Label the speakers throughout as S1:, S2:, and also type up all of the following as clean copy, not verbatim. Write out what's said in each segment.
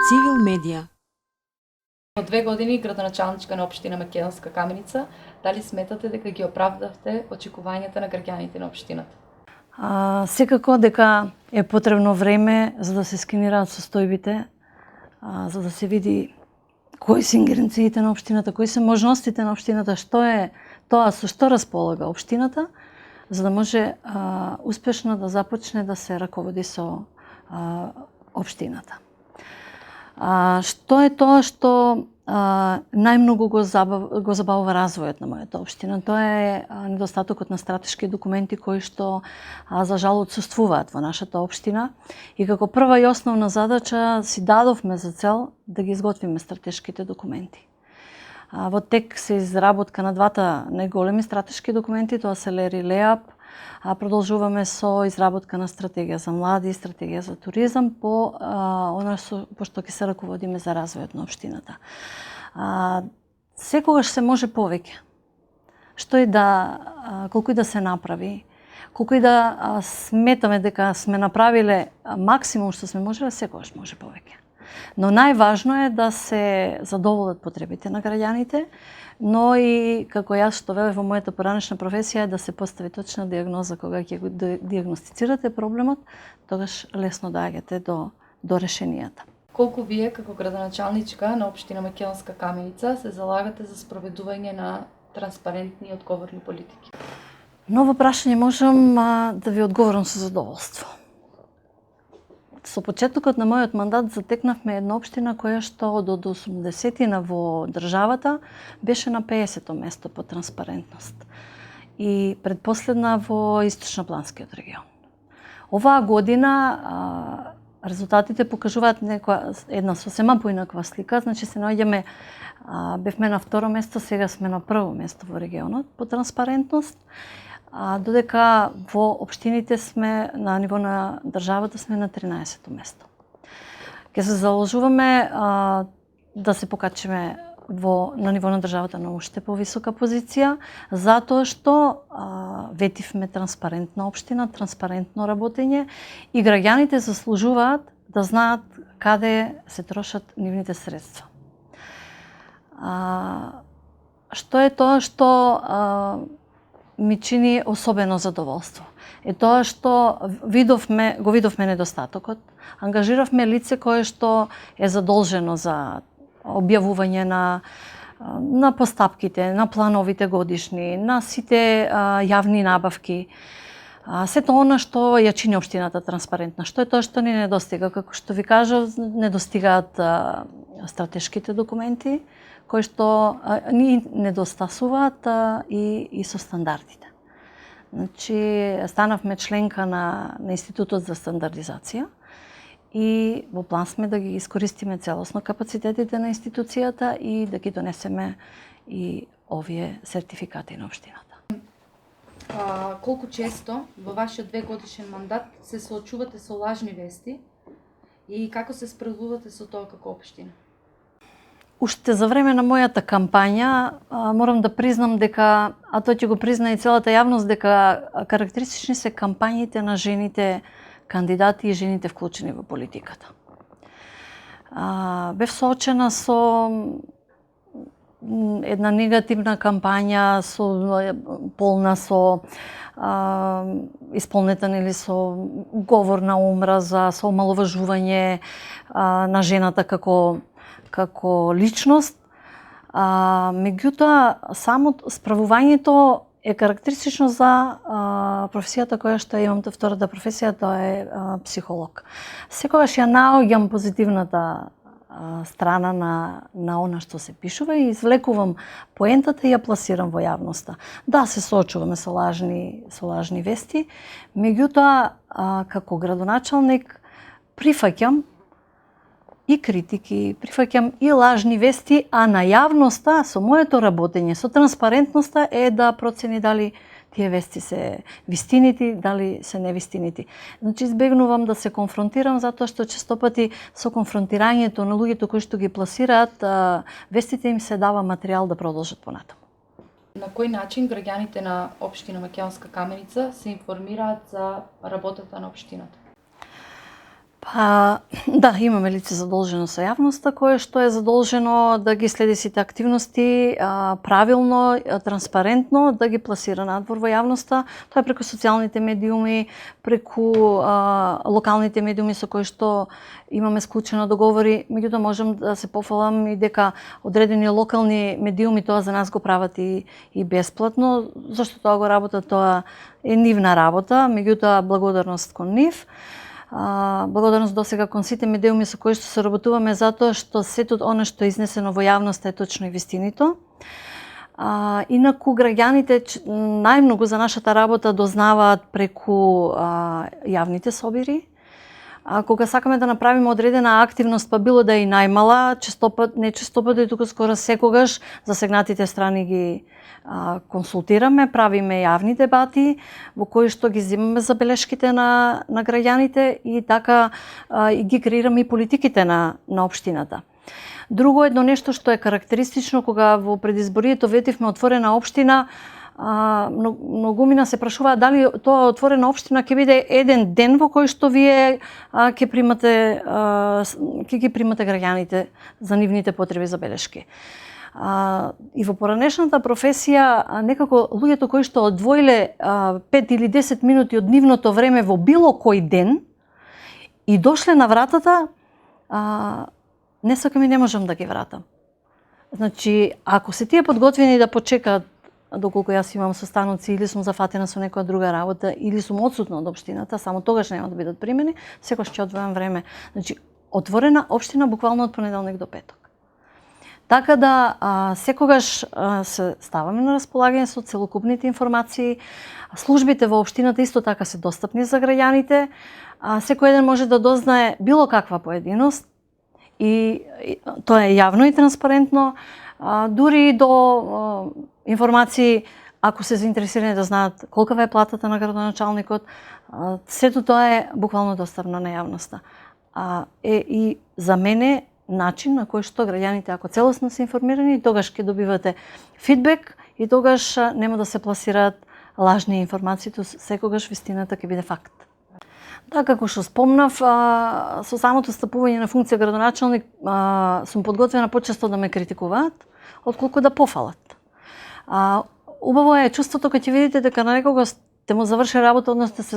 S1: Цивил медија.
S2: Од 2 години градоначалничка на општина Македонска Каменица, дали сметате дека ги оправдавте очекувањата на граѓаните на општината?
S3: Секако дека е потребно време за да се скенираат состојбите, за да се види кои се ингеренциите на општината, кои се можностите на општината, што е тоа со што располага општината, за да може успешно да започне да се раководи со општината. Што е тоа што најмногу го забавува развојот на мојата општина? Тоа е недостатокот на стратешки документи кои што за жал отсуствуваат во нашата општина и како прва и основна задача си дадовме за цел да ги изготвиме стратешките документи. Во тек се изработка на двата најголеми стратешки документи, тоа се ЛЕР и ЛЕАП. Продолжуваме со изработка на стратегија за млади и стратегија за туризам по што ќе се раководиме за развојот на општината. Секогаш се може повеќе. Што и да колку и да се направи, колку и да сметаме дека сме направиле максимум што сме можеле, секогаш може повеќе. Но најважно е да се задоволат потребите на граѓаните, но и како јас што велев во мојата поранешна професија е да се постави точна дијагноза кога ќе го дијагностицирате проблемот, тогаш лесно доаѓате до решенијата.
S2: Колку вие како градоначалничка на општина Македонска Каменица се залагате за спроведување на транспарентни и одговорни политики?
S3: Ново прашање можам да ви одговорам со задоволство. Со почетокот на мојот мандат затекнавме една општина која што од 80-тина во државата беше на 50-то место по транспарентност и предпоследна во Источнопланскиот регион. Оваа година резултатите покажуваат една сосема поинаква слика, значи се наоѓаме, бевме на второ место, сега сме на прво место во регионот по транспарентност, додека во општините сме на ниво на државата сме на 13-то место. Ќе се заложуваме да се покачиме на ниво на државата на уште повисока позиција, затоа што ветивме транспарентна општина, транспарентно работење и граѓаните заслужуваат да знаат каде се трошат нивните средства. Што е тоа што ми чини особено задоволство? Е тоа што го видовме недостатокот, ангажиравме лице кое што е задолжено за објавување на постапките, на плановите годишни, на сите јавни набавки. Сето она што ја чини општината транспарентна. Што е тоа што ни недостига? Како што ви кажав, недостигаат стратешките документи, кои што ни недостасуваат и со стандардите. Значи, станавме членка на Институтот за стандардизација и во план сме да ги искористиме целосно капацитетите на институцијата и да ги донесеме и овие сертификати на општината.
S2: Колку често во вашиот 2-годишен мандат се соочувате со лажни вести и како се справувате со тоа како општина?
S3: Уште за време на мојата кампања морам да признам дека, а тоа ќе го призна и целата јавност, дека карактеристични се кампањите на жените кандидати и жените вклучени во политиката. Бев соочена со една негативна кампања, полна со исполнетен или со говор на омраза, со омаловажување на жената како личност. Меѓутоа, само справувањето е карактеристично за професијата која што имам, втората професија, тоа е психолог. Секогаш ја наоѓам позитивната страна на она што се пишува и извлекувам поентата и ја пласирам во јавноста. Да, се соочуваме со лажни вести, меѓутоа како градоначалник прифаќам и критики, прифаќам и лажни вести, а на јавноста со моето работење, со транспарентноста е да процени дали тие вести се вистинити, дали се невистинити. Значи, избегнувам да се конфронтирам, затоа што често пати со конфронтирањето на луѓето кои што ги пласираат, вестите им се дава материјал да продолжат понатаму.
S2: На кој начин граѓаните на општина Македонска Каменица се информираат за работата на општината?
S3: Па, да, имаме лице задолжено со јавноста, кое што е задолжено да ги следи сите активности правилно, транспарентно, да ги пласира надвор во јавноста. Тоа е преку социјалните медиуми, преку локалните медиуми со кои што имаме склучено договори. Меѓутоа можам да се пофалам и дека одредени локални медиуми тоа за нас го прават и бесплатно. Зашто тоа го работат, тоа е нивна работа, меѓутоа благодарност кон нив. Благодарност досега кон сите медиуми со кои што соработуваме, затоа што сето она што е изнесено во јавноста е точно и вистинито. Инаку граѓаните најмногу за нашата работа дознаваат преку јавните собири. Кога сакаме да направиме одредена активност, па било да е и најмала, не честопат и туку скоро секогаш засегнатите страни ги консултираме, правиме јавни дебати во кои што ги земаме забелешките на граѓаните и така и ги креираме и политиките на општината. Друго едно нешто што е карактеристично кога во предизборието ветивме отворена општина, многумина се прашуваат дали тоа отворена општина ќе биде еден ден во кој што вие ќе ги примате граѓаните за нивните потреби за белешки. И во поранешната професија некако луѓето кои што одвоиле 5 или 10 минути од нивното време во било кој ден и дошле на вратата, не сакам и не можам да ги вратам. Значи, ако се тие подготвени да почекаат доколку јас имам состаноци или сум зафатена со некоја друга работа или сум отсутна од општината, само тогаш нема да бидат примени, секогаш ќе одвојам време. Значи, отворена општина буквално од понеделник до петок. Така да секогаш се ставаме на располагање со целокупните информации. Службите во општината исто така се достапни за граѓаните. Секој еден може да дознае било каква поединост и тоа е јавно и транспарентно. Дури до информации, ако се заинтересирани да знаат колкава е платата на градоначалникот, сето тоа е буквално достапно на јавноста. Е и за мене начин на кој што граѓаните, ако целосно се информирани, тогаш ќе добивате фидбек и тогаш нема да се пласираат лажни информации, секогаш вистината ќе биде факт. Да, како што спомнав, со самото стапување на функција градоначалник сум подготвена почесто да ме критикуваат, отколку да пофалат. Убаво е чувството кога ќе видите дека на некого сте му завршили работа, односно сте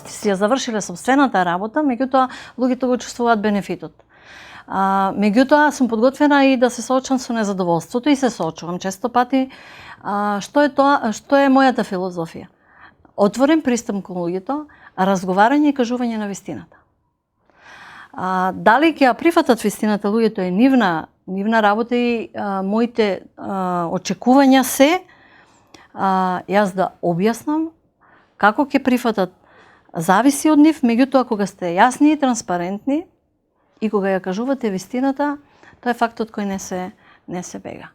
S3: си ја завршиле собствената работа, меѓутоа луѓето го чувствуваат бенефитот. Меѓутоа сум подготвена и да се соочам со незадоволството и се соочувам често пати. Што е мојата филозофија? Отворен пристап кон луѓето, разговарање и кажување на вистината. Дали ќе ја прифатат вистината луѓето е нивна работа и моите очекувања се јас да објаснам како ќе прифатат, зависи од нив, меѓутоа кога сте јасни и транспарентни и кога ја кажувате вистината, тоа е фактот кој не се бега.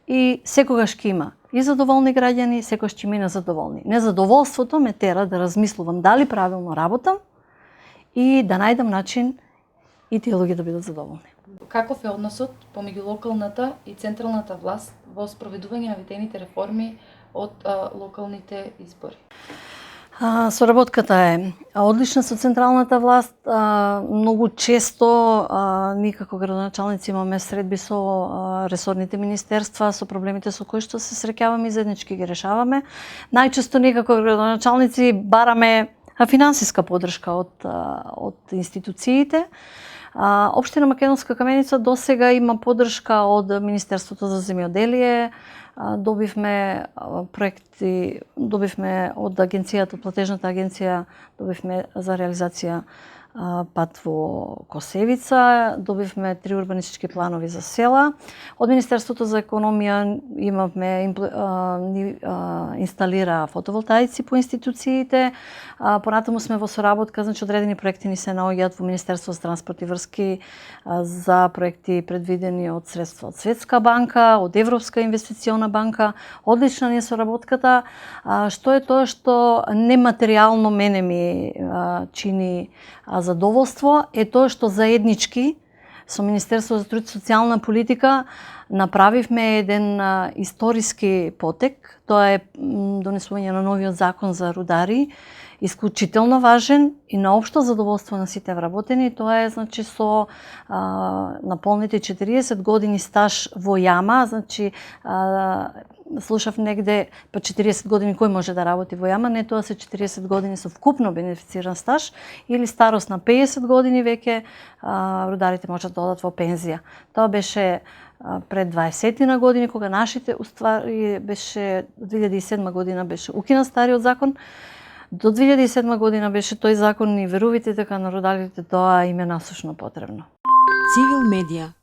S3: И секогаш ќе има и задоволни граѓани, секогаш ќе има и незадоволни. Незадоволството ме тера да размислувам дали правилно работам и да најдам начин и тие луѓе да бидат задоволни.
S2: Каков е односот помеѓу локалната и централната власт во спроведување на видените реформи од локалните избори?
S3: Соработката е одлична со централната власт. Многу често ние како градоначалници имаме средби со ресорните министерства, со проблемите со кои што се среќаваме и заеднички ги решаваме. Најчесто ние како градоначалници бараме финансиска поддршка од институциите. Општина Македонска Каменица досега има поддршка од Министерството за земјоделие, добивме проекти, добивме од агенцијата, платежната агенција, добивме за реализација пат во Косевица, добивме 3 урбанистички планови за села. Од Министерството за економија инсталира фотоволтаици по институциите. Понатаму сме во соработка, значи одредени проекти ни се наоѓаат во Министерство за транспорт и врски за проекти предвидени од средства од Светска банка, од Европска инвестициона банка. Одлична ни е соработката. Што е тоа што нематеријално мене ми чини задоволство е тоа што заеднички со Министерството за труд и социјална политика направивме еден историски потек. Тоа е донесување на новиот закон за рудари исклучително важен и на општо задоволство на сите вработени. Тоа е, значи, со наполните 40 години стаж во јама, значи, слушав негде, па 40 години кој може да работи во јама, не, тоа се 40 години со вкупно бенефициран стаж, или старост на 50 години веќе рударите можат да одат во пензија. Тоа беше пред 20 на години, кога нашите, уствари, беше 2007 година беше укинат стариот закон. До 2007 година беше тој закон и верувате дека на рударите тоа им е насушно потребно.
S1: Цивил медија